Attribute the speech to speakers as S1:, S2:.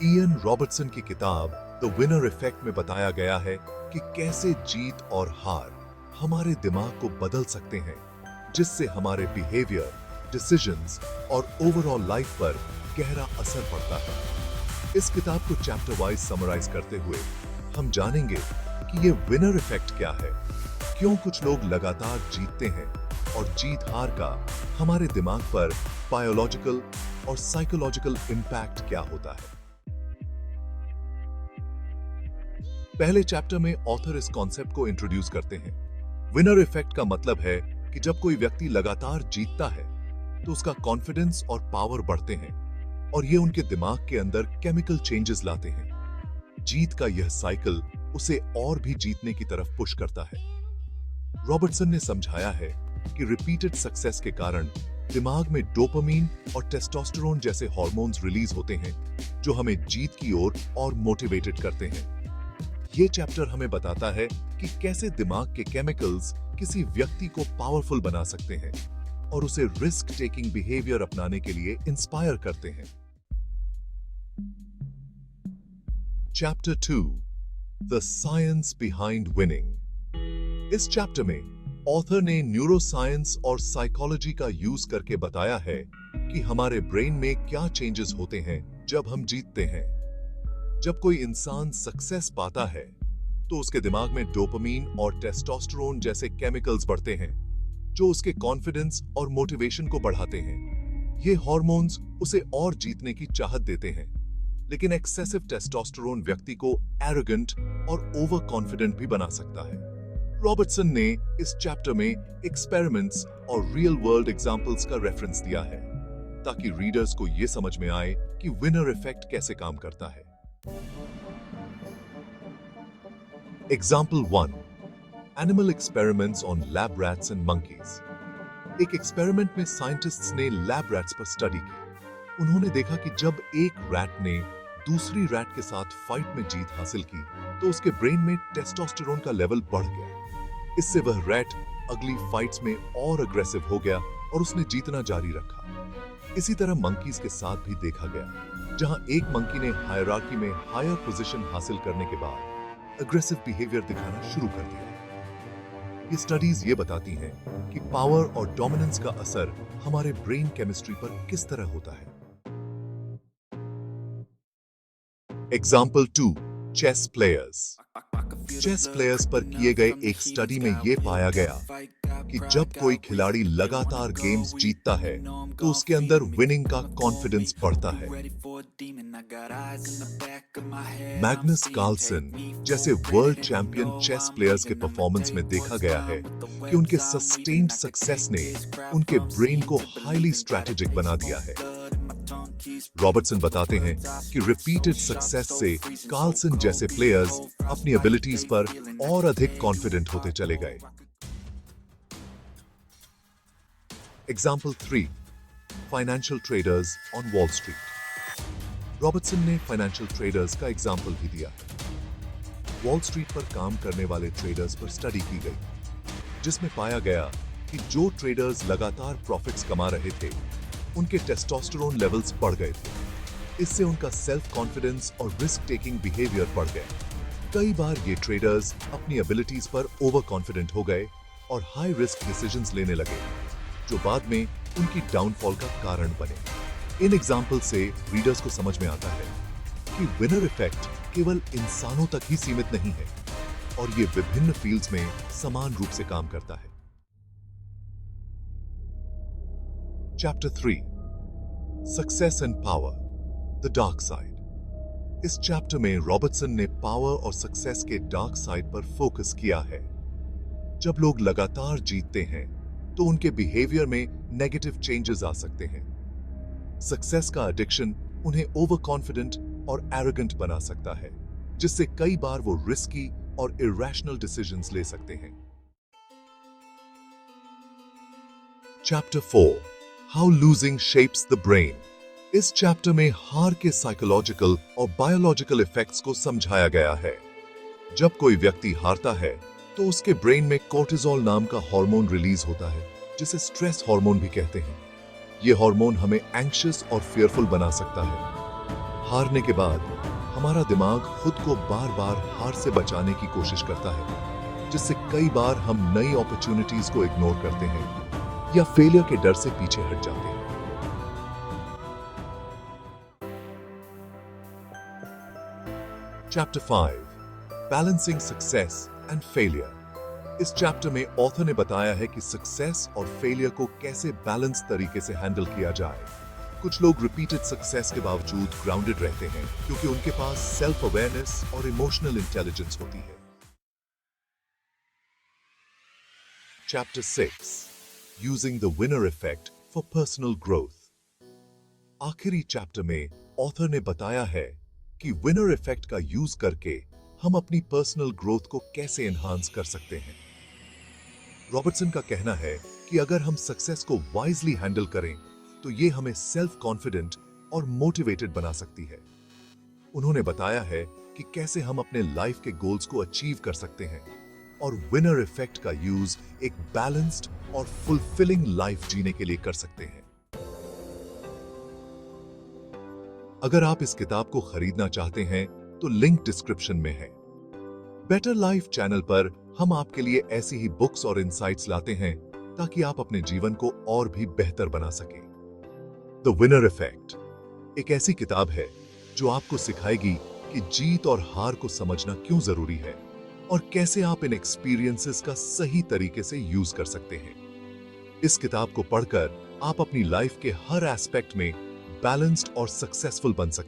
S1: Ian Robertson की किताब the winner effect में बताया गया है कि कैसे जीत और हार हमारे दिमाग को बदल सकते हैं, जिससे हमारे बिहेवियर, डिसीजंस और ओवरऑल लाइफ पर गहरा असर पड़ता है। इस किताब को चैप्टर वाइज समराइज करते हुए हम जानेंगे कि ये विनर इफेक्ट क्या है, क्यों कुछ लोग लगातार जीतते हैं और जीत हार का हमारे दिमाग पर बायोलॉजिकल और साइकोलॉजिकल इम्पैक्ट क्या होता है। पहले चैप्टर में ऑथर इस कॉन्सेप्ट को इंट्रोड्यूस करते हैं। विनर इफेक्ट का मतलब है कि जब कोई व्यक्ति लगातार जीतता है तो उसका कॉन्फिडेंस और पावर बढ़ते हैं और ये उनके दिमाग के अंदर केमिकल चेंजेस लाते हैं। जीत का यह साइकिल उसे और भी जीतने की तरफ पुश करता है। रॉबर्टसन ने समझाया है कि रिपीटेड सक्सेस के कारण दिमाग में डोपामीन और टेस्टोस्टेरोन जैसे हार्मोन्स रिलीज होते हैं जो हमें जीत की ओर और मोटिवेटेड करते हैं। ये चैप्टर हमें बताता है कि कैसे दिमाग के केमिकल्स किसी व्यक्ति को पावरफुल बना सकते हैं और उसे रिस्क टेकिंग बिहेवियर अपनाने के लिए इंस्पायर करते हैं। Chapter 2, the science behind winning. इस चैप्टर में ऑथर ने न्यूरोसाइंस और साइकोलॉजी का यूज करके बताया है कि हमारे ब्रेन में क्या चेंजेस होते हैं जब हम जीतते हैं। जब कोई इंसान सक्सेस पाता है तो उसके दिमाग में डोपामीन और टेस्टोस्टेरोन जैसे केमिकल्स बढ़ते हैं जो उसके कॉन्फिडेंस और मोटिवेशन को बढ़ाते हैं। ये हार्मोन्स उसे और जीतने की चाहत देते हैं, लेकिन एक्सेसिव टेस्टोस्टेरोन व्यक्ति को एरोगेंट और ओवर कॉन्फिडेंट भी बना सकता है। रॉबर्टसन ने इस चैप्टर में एक्सपेरिमेंट्स और रियल वर्ल्ड एग्जांपल्स का रेफरेंस दिया है ताकि रीडर्स को यह समझ में आए कि विनर इफेक्ट कैसे काम करता है। Example 1. Animal experiments on lab rats and monkeys. एक एक्सपेरिमेंट में साइंटिस्ट्स ने लैब रैट्स पर स्टडी की। उन्होंने देखा कि जब एक रैट ने दूसरी रैट के साथ फाइट में जीत हासिल की तो उसके ब्रेन में टेस्टोस्टेरोन का लेवल बढ़ गया। इससे वह रैट अगली फाइट्स में और अग्रेसिव हो गया और उसने जीतना जारी रखा। इसी तरह मंकीज के साथ भी देखा गया, जहां एक मंकी ने हायरार्की में हायर पोजीशन हासिल करने के बाद अग्रेसिव बिहेवियर दिखाना शुरू कर दिया। ये स्टडीज ये बताती हैं कि पावर और डोमिनेंस का असर हमारे ब्रेन केमिस्ट्री पर किस तरह होता है। Example 2, chess players. Chess players पर किए गए एक स्टडी में यह पाया गया कि जब कोई खिलाड़ी लगातार गेम्स जीतता है तो उसके अंदर विनिंग का कॉन्फिडेंस बढ़ता है। मैग्नस कार्लसन जैसे वर्ल्ड चैंपियन चेस प्लेयर्स के परफॉर्मेंस में देखा गया है कि उनके सस्टेन्ड सक्सेस ने उनके ब्रेन को हाईली स्ट्रैटेजिक बना दिया है। रॉबर्टसन बताते हैं कि रिपीटेड सक्सेस से कार्लसन जैसे प्लेयर्स अपनी एबिलिटीज पर और अधिक कॉन्फिडेंट होते चले गए। Example 3, financial traders on wall street. Robertson ने फाइनेंशियल ट्रेडर्स का एग्जाम्पल भी दिया। वॉल स्ट्रीट पर काम करने वाले ट्रेडर्स पर स्टडी की गई, जिसमें पाया गया कि जो ट्रेडर्स लगातार प्रॉफिट्स कमा रहे थे उनके टेस्टोस्टेरोन लेवल्स बढ़ गए थे। इससे उनका सेल्फ कॉन्फिडेंस और रिस्क टेकिंग बिहेवियर बढ़ गया। कई बार ये ट्रेडर्स अपनी एबिलिटीज पर ओवर कॉन्फिडेंट हो गए और हाई रिस्क डिसीजंस लेने लगे, जो बाद में उनकी डाउनफॉल का कारण बने। इन एग्जाम्पल से रीडर्स को समझ में आता है कि विनर इफेक्ट केवल इंसानों तक ही सीमित नहीं है और ये विभिन्न फील्ड्स में समान रूप से काम करता है। Chapter 3, success and power, the dark side. इस चैप्टर में रॉबर्टसन ने पावर और सक्सेस के डार्क साइड पर फोकस किया है। जब लोग लगातार जीतते हैं तो उनके बिहेवियर में नेगेटिव चेंजेस आ सकते हैं। सक्सेस का एडिक्शन उन्हें ओवर कॉन्फिडेंट और एरोगेंट बना सकता है, जिससे कई बार वो रिस्की और इरैशनल डिसीजंस ले सकते हैं। Chapter 4, how losing shapes the brain. इस चैप्टर में हार के साइकोलॉजिकल और बायोलॉजिकल इफेक्ट्स को समझाया गया है। जब कोई व्यक्ति हारता है तो उसके ब्रेन में कोर्टिसोल नाम का हार्मोन रिलीज होता है, जिसे स्ट्रेस हार्मोन भी कहते हैं। यह हार्मोन हमें एंग्शियस और फियरफुल बना सकता है। हारने के बाद हमारा दिमाग खुद को बार बार हार से बचाने की कोशिश करता है, जिससे कई बार हम नई अपॉर्चुनिटीज को इग्नोर करते हैं या फेलियर के डर से पीछे हट जाते हैं। Chapter 5 balancing success and failure. इस चैप्टर में ऑथर ने बताया है कि सक्सेस और फेलियर को कैसे बैलेंस तरीके से हैंडल किया जाए। कुछ लोग रिपीटेड सक्सेस के बावजूद ग्राउंडेड रहते हैं क्योंकि उनके पास सेल्फ अवेयरनेस और इमोशनल इंटेलिजेंस होती है। Chapter 6 using the winner effect for personal growth. आखिरी चैप्टर में ऑथर ने बताया है कि विनर इफेक्ट का यूज करके हम अपनी पर्सनल ग्रोथ को कैसे एनहांस कर सकते हैं। रॉबर्टसन का कहना है कि अगर हम सक्सेस को वाइजली हैंडल करें तो ये हमें सेल्फ कॉन्फिडेंट और मोटिवेटेड बना सकती है। उन्होंने बताया है कि कैसे हम अपने लाइफ के गोल्स को अचीव कर सकते हैं और विनर इफेक्ट का यूज एक बैलेंस्ड और फुलफिलिंग लाइफ जीने के लिए कर सकते हैं। अगर आप इस किताब को खरीदना चाहते हैं तो लिंक डिस्क्रिप्शन में है। बेटर लाइफ चैनल पर हम आपके लिए ऐसी ही बुक्स और इंसाइट्स लाते हैं ताकि आप अपने जीवन को और भी बेहतर बना सकें। द विनर इफेक्ट एक ऐसी किताब है जो आपको सिखाएगी कि जीत और हार को समझना क्यों जरूरी है और कैसे आप इन एक्सपीरियंसेस का सही तरीके से यूज कर सकते हैं। इस किताब को पढ़कर आप अपनी लाइफ के हर एस्पेक्ट में बैलेंस्ड और सक्सेसफुल बन सकते हैं।